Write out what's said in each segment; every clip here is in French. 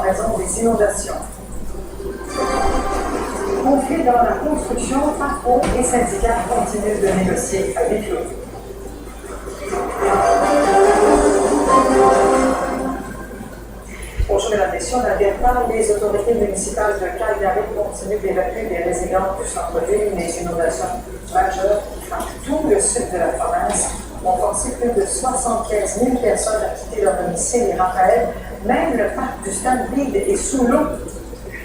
raison des inondations. Conflit dans la construction, patrons et syndicats continuent de négocier à huis clos. Pour jouer la pression d'Alberta, les autorités municipales de Calgary continuent d'évacuer des résidents du centre-ville. Les inondations majeures qui frappent tout le sud de la province ont forcé plus de 75 000 personnes à quitter leur domicile. Et Raphaël, même le parc du Stampede est sous l'eau.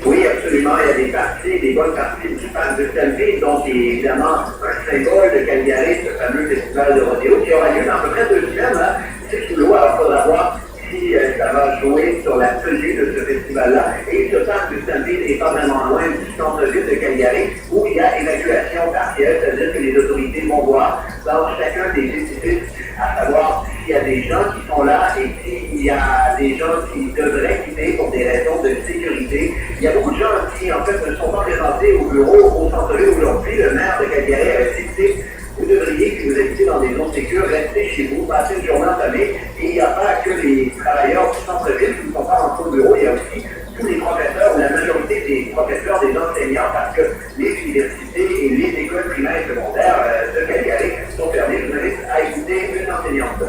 Oui, absolument. Il y a des parties, des bonnes parties du parc de Stampede, donc évidemment un symbole de Calgary, ce fameux festival de rodéo qui aura lieu dans à peu près 2 semaines. Hein. C'est sous l'eau, alors il faudra voir si ça va jouer sur la tenue de ce festival-là. Et ce parc du Stampede n'est pas vraiment loin du centre-ville de Calgary, où il y a évacuation partielle, c'est-à-dire que les autorités vont voir dans chacun des édifices, à savoir s'il y a des gens qui sont là et s'il y a des gens qui devraient quitter pour des raisons de sécurité. Il y a beaucoup de gens qui, en fait, ne sont pas présentés au bureau, au centre-ville aujourd'hui. Le maire de Calgary avait décidé: vous devriez, si vous habitez dans des zones sécures, rester chez vous, passer une journée en famille. Et il n'y a pas que les travailleurs du centre-ville qui ne sont pas rentrés au bureau, il y a aussi tous les professeurs, ou la majorité des professeurs, des enseignants, parce que les universités et les écoles primaires et secondaires de Calgary sont fermées. Je vous invite à écouter une enseignante.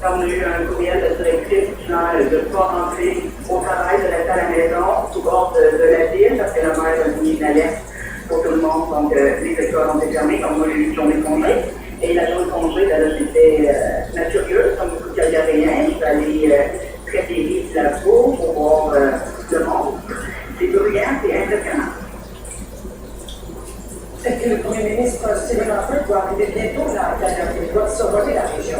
On a eu un courriel de directrice disant de ne pas rentrer au travail, de rester à la maison, au bord de la ville, parce que la maire a mis une alerte pour tout le monde. Donc, les écoles ont été fermées, donc moi j'ai eu une journée de congé. Et la journée de congé, là, c'était natureux, comme beaucoup de Calgariens. Je suis allée traiter les de la cour pour voir le monde. C'est bruyant, c'est impressionnant. Est-ce que le premier ministre Stephen Harper doit arriver bientôt à Calgary? Il doit survoler la région.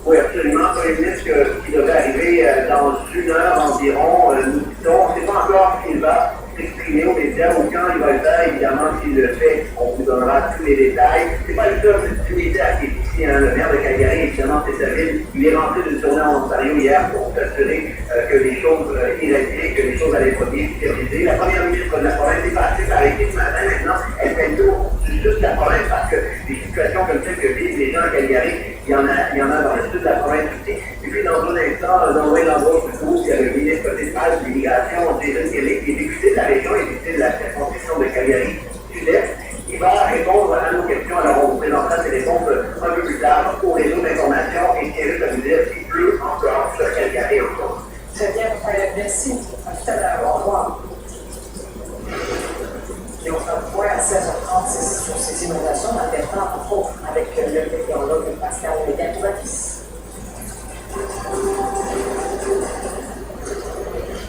Oui, absolument. Le premier ministre qui devrait arriver dans 1 heure environ, nous dit-on. On ne sait pas encore s'il va s'exprimer aux médias ou quand il va le faire. Évidemment, s'il le fait, on vous donnera tous les détails. C'est pas le seul militaire qui est ici, hein. Le maire de Calgary, évidemment, c'est sa ville. Il est rentré d'une tournée en Ontario hier pour s'assurer que les choses irradiées, que les choses allaient être bien sécurisées. La première ministre de la province est passée par ici ce matin. Maintenant, elle fait le tour du sud de la province parce que des situations comme celles que vivent les gens à Calgary, il y en a dans le sud de la province aussi. Et puis, dans un instant, dans l'endroit où il y a le ministre principal de l'immigration, Jason Kelly, qui est député de la région et député de la circonscription de Calgary Sud-Est. Il va répondre à nos questions. Alors, on vous présentera ses réponses un peu plus tard au réseau d'information. Et c'est juste à vous dire qu'il pleut encore sur Calgary encore. Très bien, merci. À tout à l'heure. Au revoir. Et on fera le point à 16h30 sur ces inondations d'Alberta, entre autres, avec le météorologue Pascal Lévesque-Tourakis.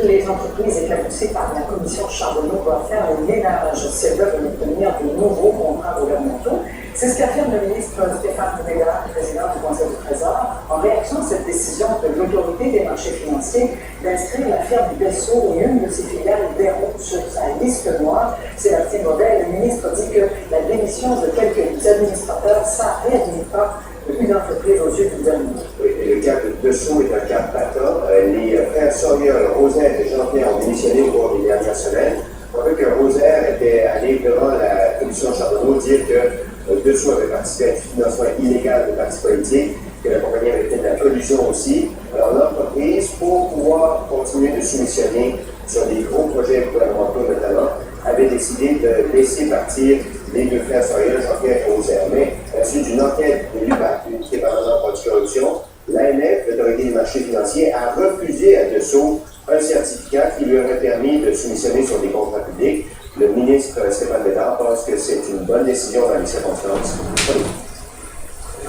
Les entreprises éclaboussées par la commission Charbonneau doivent faire le ménage si elles veulent obtenir de nouveaux contrats gouvernementaux. C'est ce qu'affirme le ministre Stéphane Bouguereau, président du Conseil du Trésor, en réaction à cette décision de l'autorité des marchés financiers d'inscrire la firme Bessot et une de ses filiales Béraud sur sa liste noire. Sébastien Beauvais, le ministre, dit que la démission de quelques administrateurs, ça ne réunit pas une entreprise aux yeux du gouvernement. Le cas de Dessous est un cas patent. Les frères Sawyer, Rosaire et Jean-Pierre ont démissionné au cours des dernières semaines. On veut que Rosaire était allé devant la commission Charbonneau dire que Dessous avait participé à un financement illégal de partis politiques, que la compagnie avait fait de la collusion aussi. Alors l'entreprise, pour pouvoir continuer de soumissionner sur des gros projets gouvernementaux notamment, avait décidé de laisser partir les 2 frères Sawyer, Jean-Pierre et Rosaire. Mais à la suite d'une enquête de l'UPAC, l'unité permanente anticorruption, l'AMF, l'autorité des marchés financiers, a refusé à Dessau un certificat qui lui aurait permis de soumissionner sur des contrats publics. Le ministre Stéphane Bédard pense que c'est une bonne décision dans les circonstances.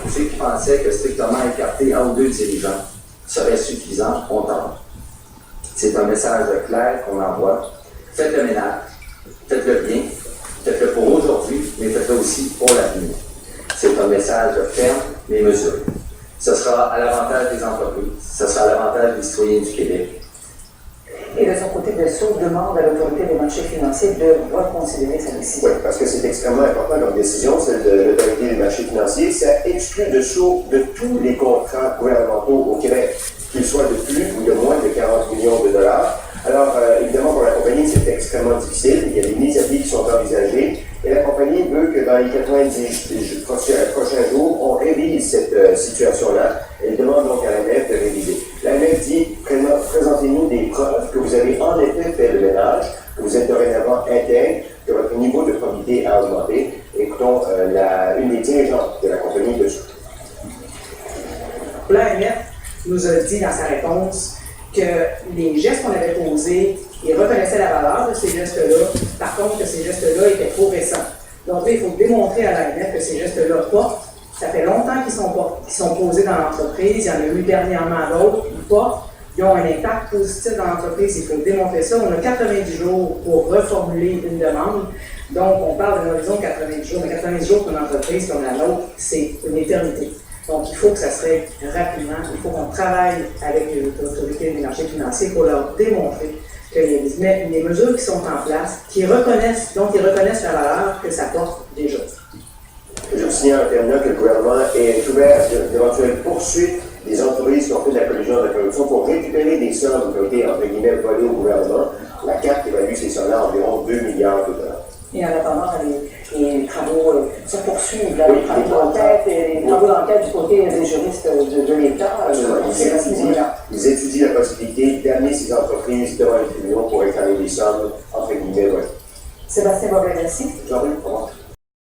Ceux qui pensaient que strictement écarter 1 ou 2 dirigeants serait suffisant ont tort. C'est un message clair qu'on envoie. Faites le ménage, faites-le bien, faites-le pour aujourd'hui, mais faites-le aussi pour l'avenir. C'est un message ferme mais mesuré. Ce sera à l'avantage des entreprises, ce sera à l'avantage des citoyens du Québec. Et de son côté, Dessau demande à l'autorité des marchés financiers de reconsidérer sa décision. Oui, parce que c'est extrêmement important comme décision, celle de l'autorité des marchés financiers. Ça exclut Dessau de tous les contrats gouvernementaux au Québec, qu'ils soient de plus ou de moins de 40 millions de dollars. Alors, évidemment, pour la compagnie, c'est extrêmement difficile. Il y a des mises à pied qui sont envisagées. Et la compagnie veut que dans les 90 prochains jours, on révise cette situation-là. Elle demande donc à l'AMF de réviser. L'AMF dit, présentement, nous a dit dans sa réponse que les gestes qu'on avait posés, il reconnaissait la valeur de ces gestes-là, par contre que ces gestes-là étaient trop récents. Donc là, il faut démontrer à l'AMF que ces gestes-là portent. Ça fait longtemps qu'ils sont posés dans l'entreprise, il y en a eu dernièrement d'autres, ils portent, ils ont un impact positif dans l'entreprise, il faut démontrer ça. On a 90 jours pour reformuler une demande, donc on parle d'un horizon de 90 jours, mais 90 jours pour une entreprise comme la nôtre, c'est une éternité. Donc il faut que ça se règle rapidement, il faut qu'on travaille avec les autorités des marchés financiers pour leur démontrer qu'il y a des mesures qui sont en place, dont ils reconnaissent la valeur que ça porte déjà. Je signale en terminant que le gouvernement est ouvert à d'éventuelles poursuites des entreprises qui ont fait de la collusion de la corruption pour récupérer des sommes qui ont été, entre guillemets, volées au gouvernement. La CAQ évalue ces sommes-là à environ 2 milliards de dollars. Et en attendant, les travaux se poursuivent, là, les travaux d'enquête du côté des juristes de l'État. Ils étudient la possibilité d'amener ces entreprises devant les tribunaux pour réclamer des sommes, entre guillemets, volées. Sébastien Bobet, merci. Jean-Luc, au revoir.